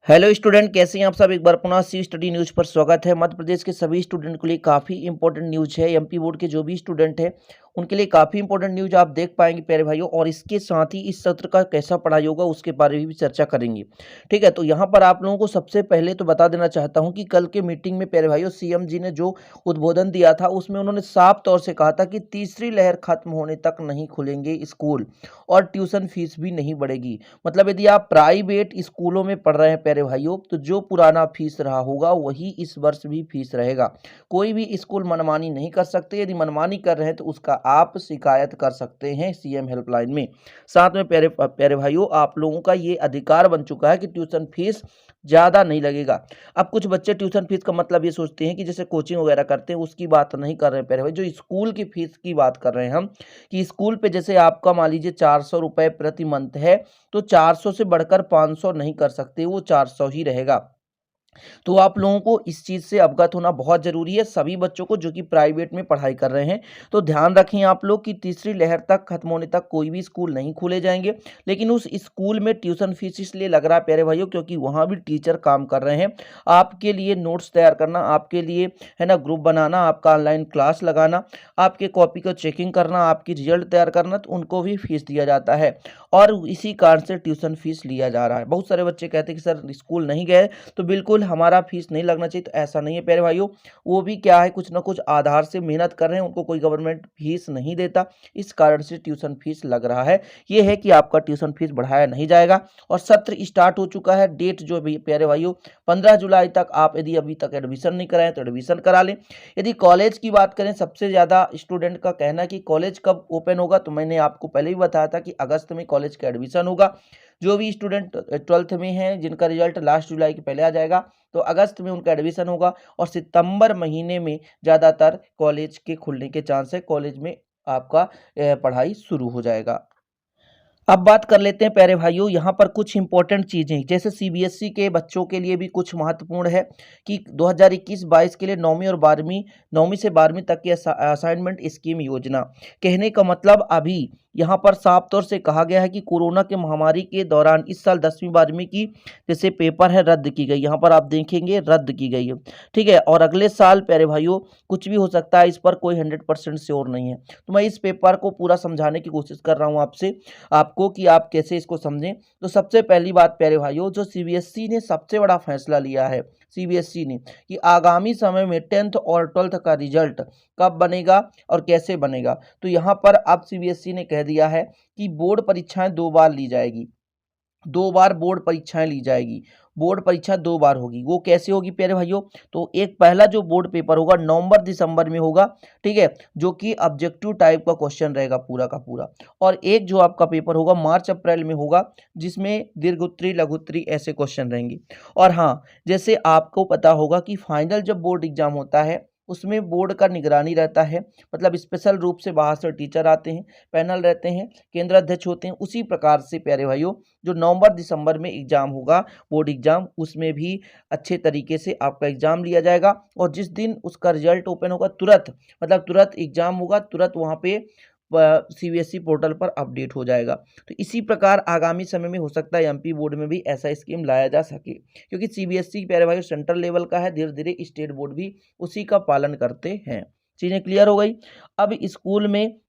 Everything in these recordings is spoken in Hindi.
हेलो स्टूडेंट, कैसे हैं आप सब। एक बार पुनः सी स्टडी न्यूज़ पर स्वागत है। मध्य प्रदेश के सभी स्टूडेंट के लिए काफ़ी इंपॉर्टेंट न्यूज़ है। एमपी बोर्ड के जो भी स्टूडेंट हैं उनके लिए काफ़ी इंपॉर्टेंट न्यूज़ आप देख पाएंगे प्यारे भाइयों। और इसके साथ ही इस सत्र का कैसा पढ़ाई होगा उसके बारे में भी चर्चा करेंगे। ठीक है, तो यहाँ पर आप लोगों को सबसे पहले तो बता देना चाहता हूँ कि कल के मीटिंग में प्यारे भाइयों सीएम जी ने जो उद्बोधन दिया था उसमें उन्होंने साफ तौर से कहा था कि तीसरी लहर खत्म होने तक नहीं खुलेंगे स्कूल और ट्यूशन फीस भी नहीं बढ़ेगी। मतलब यदि आप प्राइवेट स्कूलों में पढ़ रहे हैं प्यारे भाइयों, तो जो पुराना फीस रहा होगा वही इस वर्ष भी फीस रहेगा। कोई भी स्कूल मनमानी नहीं कर सकते। यदि मनमानी कर रहे हैं तो उसका आप शिकायत कर सकते हैं सीएम हेल्पलाइन में। साथ में प्यारे प्यारे भाइयों, आप लोगों का ये अधिकार बन चुका है कि ट्यूशन फीस ज़्यादा नहीं लगेगा। अब कुछ बच्चे ट्यूशन फीस का मतलब ये सोचते हैं कि जैसे कोचिंग वगैरह करते हैं, उसकी बात नहीं कर रहे हैं प्यारे भाई। जो स्कूल की फीस की बात कर रहे हैं हम, कि स्कूल पे जैसे आपका मान लीजिए 400 रुपये प्रति मंथ है, तो 400 से बढ़कर 500 नहीं कर सकते, वो 400 ही रहेगा। तो आप लोगों को इस चीज़ से अवगत होना बहुत ज़रूरी है, सभी बच्चों को जो कि प्राइवेट में पढ़ाई कर रहे हैं। तो ध्यान रखें आप लोग कि तीसरी लहर तक खत्म होने तक कोई भी स्कूल नहीं खोले जाएंगे। लेकिन उस स्कूल में ट्यूशन फीस इसलिए लग रहा है प्यारे भाइयों, क्योंकि वहाँ भी टीचर काम कर रहे हैं। आपके लिए नोट्स तैयार करना, आपके लिए है ना ग्रुप बनाना, आपका ऑनलाइन क्लास लगाना, आपके कॉपी को चेकिंग करना, आपकी रिजल्ट तैयार करना, तो उनको भी फीस दिया जाता है। और इसी कारण से ट्यूशन फीस लिया जा रहा है। बहुत सारे बच्चे कहते हैं कि सर स्कूल नहीं गए तो बिल्कुल हमारा फीस नहीं लगना चाहिए, तो ऐसा नहीं है प्यारे भाइयों। वो भी क्या है, कुछ ना कुछ आधार से मेहनत कर रहे हैं, उनको कोई गवर्नमेंट फीस नहीं देता, इस कारण से ट्यूशन फीस लग रहा है। ये है कि आपका ट्यूशन फीस बढ़ाया नहीं जाएगा। और सत्र स्टार्ट हो चुका है। डेट जो भी प्यारे भाइयों 15 जुलाई तक, आप यदि अभी तक एडमिशन नहीं कराएं तो एडमिशन करा लें। यदि कॉलेज की बात करें, सबसे ज़्यादा स्टूडेंट का कहना है कि कॉलेज कब ओपन होगा, तो मैंने आपको पहले ही बताया था कि अगस्त में कॉलेज का एडमिशन होगा। जो भी स्टूडेंट 12th में हैं जिनका रिजल्ट लास्ट जुलाई के पहले आ जाएगा, तो अगस्त में उनका एडमिशन होगा। और सितंबर महीने में ज़्यादातर कॉलेज के खुलने के चांस है, कॉलेज में आपका पढ़ाई शुरू हो जाएगा। अब बात कर लेते हैं प्यारे भाइयों, यहाँ पर कुछ इंपॉर्टेंट चीज़ें, जैसे सीबीएसई के बच्चों के लिए भी कुछ महत्वपूर्ण है कि 2021-22 के लिए 9वीं और 12वीं 9वीं से 12वीं तक की असाइनमेंट स्कीम योजना। कहने का मतलब अभी यहाँ पर साफ तौर से कहा गया है कि कोरोना के महामारी के दौरान इस साल 10वीं 12वीं की जैसे पेपर है रद्द की गई, यहाँ पर आप देखेंगे रद्द की गई है। ठीक है, और अगले साल प्यारे भाइयों कुछ भी हो सकता है, इस पर कोई 100% श्योर नहीं है। तो मैं इस पेपर को पूरा समझाने की कोशिश कर रहा हूँ आपसे, आपको, कि आप कैसे इसको समझें। तो सबसे पहली बात प्यारे भाइयों, जो सीबीएसई ने सबसे बड़ा फैसला लिया है, सीबीएसई ने, कि आगामी समय में 10th और 12th का रिजल्ट कब बनेगा और कैसे बनेगा। तो यहाँ पर अब सीबीएसई ने कह दिया है कि बोर्ड परीक्षाएं 2 बार ली जाएगी, 2 बार बोर्ड परीक्षाएं ली जाएगी। बोर्ड परीक्षा 2 बार होगी। वो कैसे होगी प्यारे भाइयों, तो एक पहला जो बोर्ड पेपर होगा नवंबर दिसंबर में होगा, ठीक है, जो कि ऑब्जेक्टिव टाइप का क्वेश्चन रहेगा पूरा का पूरा। और एक जो आपका पेपर होगा मार्च अप्रैल में होगा, जिसमें दीर्घ उत्तरी लघु उत्तरी ऐसे क्वेश्चन रहेंगे। और हाँ, जैसे आपको पता होगा कि फाइनल जब बोर्ड एग्जाम होता है उसमें बोर्ड का निगरानी रहता है, मतलब स्पेशल रूप से बाहर से टीचर आते हैं, पैनल रहते हैं, केंद्र अध्यक्ष होते हैं। उसी प्रकार से प्यारे भाइयों जो नवंबर दिसंबर में एग्जाम होगा बोर्ड एग्जाम, उसमें भी अच्छे तरीके से आपका एग्जाम लिया जाएगा। और जिस दिन उसका रिजल्ट ओपन होगा तुरंत, मतलब तुरंत एग्जाम होगा, तुरंत वहाँ पे सीबीएसई पोर्टल पर अपडेट हो जाएगा। तो इसी प्रकार आगामी समय में हो सकता है एमपी बोर्ड में भी ऐसा स्कीम लाया जा सके, क्योंकि सीबीएसई प्यारे भाई सेंट्रल लेवल का है, धीरे धीरे स्टेट बोर्ड भी उसी का पालन करते हैं। चीज़ें क्लियर हो गई। अब स्कूल में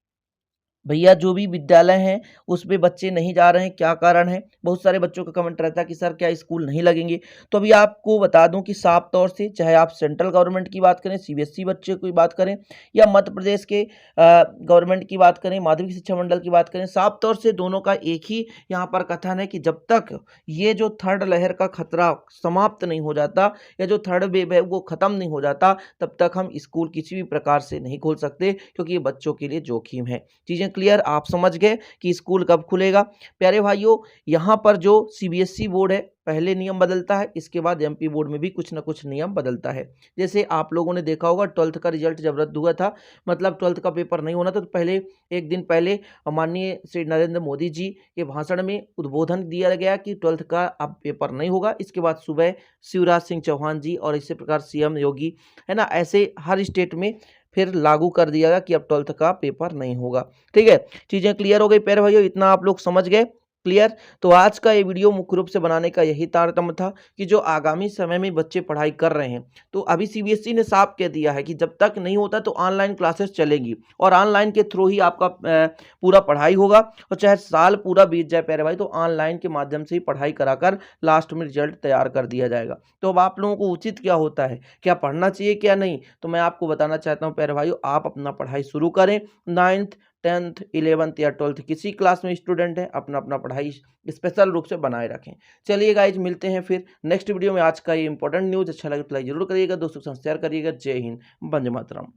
भैया जो भी विद्यालय हैं उस पे बच्चे नहीं जा रहे हैं, क्या कारण है। बहुत सारे बच्चों का कमेंट रहता है कि सर क्या स्कूल नहीं लगेंगे। तो अभी आपको बता दूं कि साफ तौर से, चाहे आप सेंट्रल गवर्नमेंट की बात करें, सीबीएसई बच्चे की बात करें, या मध्य प्रदेश के गवर्नमेंट की बात करें, माध्यमिक शिक्षा मंडल की बात करें, साफ तौर से दोनों का एक ही यहाँ पर कथन है कि जब तक ये जो थर्ड लहर का खतरा समाप्त नहीं हो जाता, या जो थर्ड वेव है वो खत्म नहीं हो जाता, तब तक हम स्कूल किसी भी प्रकार से नहीं खोल सकते, क्योंकि ये बच्चों के लिए जोखिम है। चीज़ें क्लियर, आप समझ गए कि स्कूल कब खुलेगा। प्यारे भाइयों, यहाँ पर जो सीबीएसई बोर्ड है पहले नियम बदलता है, इसके बाद एमपी बोर्ड में भी कुछ ना कुछ नियम बदलता है। जैसे आप लोगों ने देखा होगा 12th का रिजल्ट जब रद्द हुआ था, मतलब 12th का पेपर नहीं होना था, तो पहले एक दिन पहले माननीय श्री नरेंद्र मोदी जी के भाषण में उद्बोधन दिया गया कि 12th का अब पेपर नहीं होगा। इसके बाद सुबह शिवराज सिंह चौहान जी और इसी प्रकार सीएम योगी, है ना, ऐसे हर स्टेट में फिर लागू कर दिया गया कि अब 12th का पेपर नहीं होगा। ठीक है, चीज़ें क्लियर हो गई प्यारे भाइयों, इतना आप लोग समझ गए। क्लियर? तो आज का ये वीडियो मुख्य रूप से बनाने का यही तारतम्य था कि जो आगामी समय में बच्चे पढ़ाई कर रहे हैं, तो अभी सीबीएसई ने साफ कह दिया है कि जब तक नहीं होता तो ऑनलाइन क्लासेस चलेंगी और ऑनलाइन के थ्रू ही आपका पूरा पढ़ाई होगा और चाहे साल पूरा बीत जाए प्यारे भाई, तो ऑनलाइन के माध्यम से ही पढ़ाई कराकर लास्ट में रिजल्ट तैयार कर दिया जाएगा। तो अब आप लोगों को उचित क्या होता है, क्या पढ़ना चाहिए क्या नहीं? तो मैं आपको बताना चाहता हूँ प्यारे भाइयों, आप अपना पढ़ाई शुरू करें। 9th 10th 11th या 12th किसी क्लास में स्टूडेंट है, अपना अपना पढ़ाई स्पेशल रूप से बनाए रखें। चलिए गाइज, मिलते हैं फिर नेक्स्ट वीडियो में। आज का ये इंपॉर्टेंट न्यूज़ अच्छा लगे तो लाइक जरूर करिएगा, दोस्तों के साथ शेयर करिएगा। जय हिंद, वंदे मातरम।